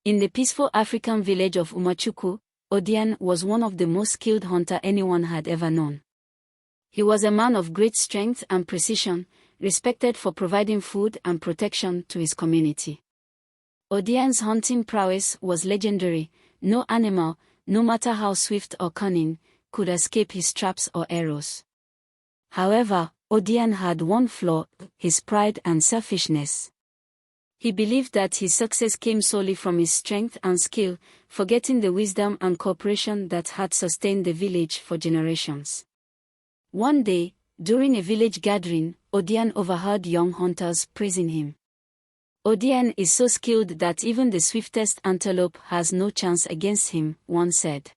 In the peaceful African village of Umuchukwu, Odion was one of the most skilled hunters anyone had ever known. He was a man of great strength and precision, respected for providing food and protection to his community. Odion's hunting prowess was legendary. No animal, no matter how swift or cunning, could escape his traps or arrows. However, Odion had one flaw: his pride and selfishness. He believed that his success came solely from his strength and skill, forgetting the wisdom and cooperation that had sustained the village for generations. One day, during a village gathering, Odion overheard young hunters praising him. "Odion is so skilled that even the swiftest antelope has no chance against him," one said.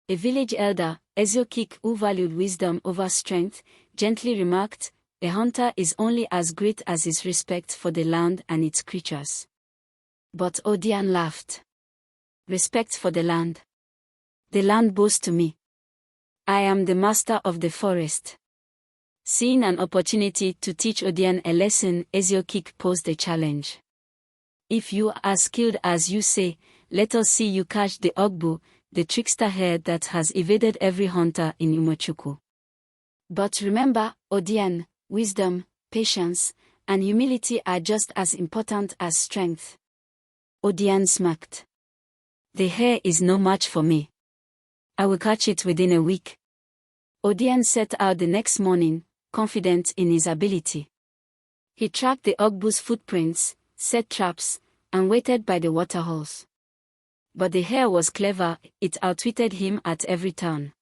A village elder, CHUK'MA, who valued wisdom over strength, gently remarked, "A hunter is only as great as his respect for the land and its creatures." But Odion laughed. "Respect for the land? The land bows to me. I am the master of the forest." Seeing an opportunity to teach Odion a lesson, CHUK'MA posed a challenge. "If you are as skilled as you say, let us see you catch the Ugbo, the trickster hare that has evaded every hunter in Umuchukwu. But remember, Odion, wisdom, patience, and humility are just as important as strength." Odion smirked. "The hare is no match for me. I will catch it within a week." Odion set out the next morning, confident in his ability. He tracked the Ugbo's footprints, set traps, and waited by the waterholes. But the hare was clever. It outwitted him at every turn.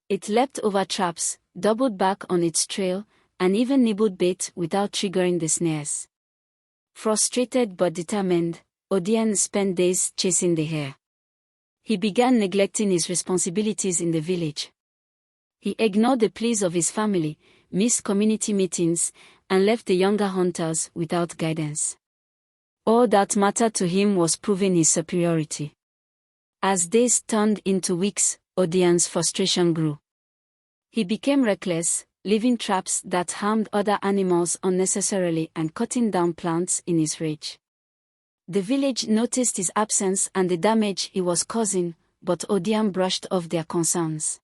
It leapt over traps, doubled back on its trail, and even nibbled bait without triggering the snares. Frustrated but determined, Odion spent days chasing the hare. He began neglecting his responsibilities in the village. He ignored the pleas of his family, missed community meetings, and left the younger hunters without guidance. All that mattered to him was proving his superiority. As days turned into weeks, Odion's frustration grew. He became reckless, leaving traps that harmed other animals unnecessarily and cutting down plants in his rage. The village noticed his absence and the damage he was causing, but Odion brushed off their concerns.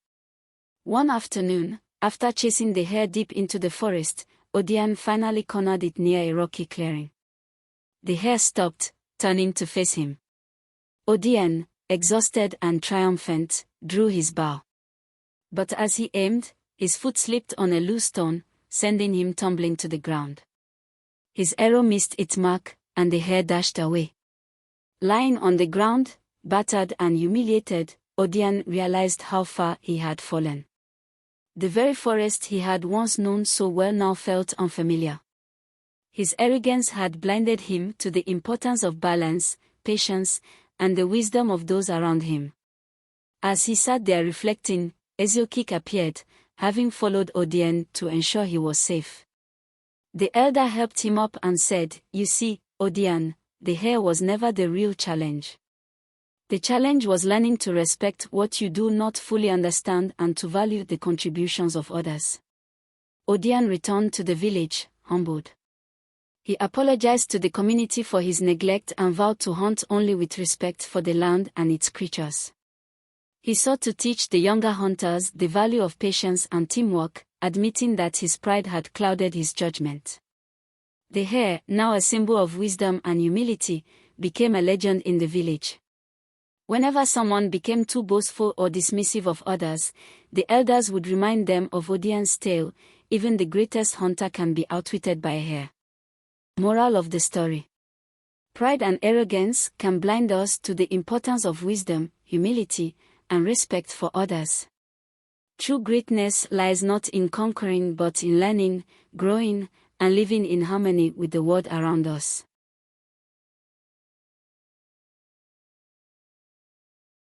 One afternoon, after chasing the hare deep into the forest, Odion finally cornered it near a rocky clearing. The hare stopped, turning to face him. Odion, exhausted and triumphant, drew his bow. But as he aimed, his foot slipped on a loose stone, sending him tumbling to the ground. His arrow missed its mark, and the hare dashed away. Lying on the ground, battered and humiliated, Odion realized how far he had fallen. The very forest he had once known so well now felt unfamiliar. His arrogance had blinded him to the importance of balance, patience, and the wisdom of those around him. As he sat there reflecting, CHUK'MA appeared, having followed Odion to ensure he was safe. The elder helped him up and said, "You see, Odion, the hare was never the real challenge. The challenge was learning to respect what you do not fully understand and to value the contributions of others." Odion returned to the village, humbled. He apologized to the community for his neglect and vowed to hunt only with respect for the land and its creatures. He sought to teach the younger hunters the value of patience and teamwork, admitting that his pride had clouded his judgment. The hare, now a symbol of wisdom and humility, became a legend in the village. Whenever someone became too boastful or dismissive of others, the elders would remind them of Odion's tale: even the greatest hunter can be outwitted by a hare. Moral of the story: pride and arrogance can blind us to the importance of wisdom, humility, and respect for others. True greatness lies not in conquering but in learning, growing, and living in harmony with the world around us.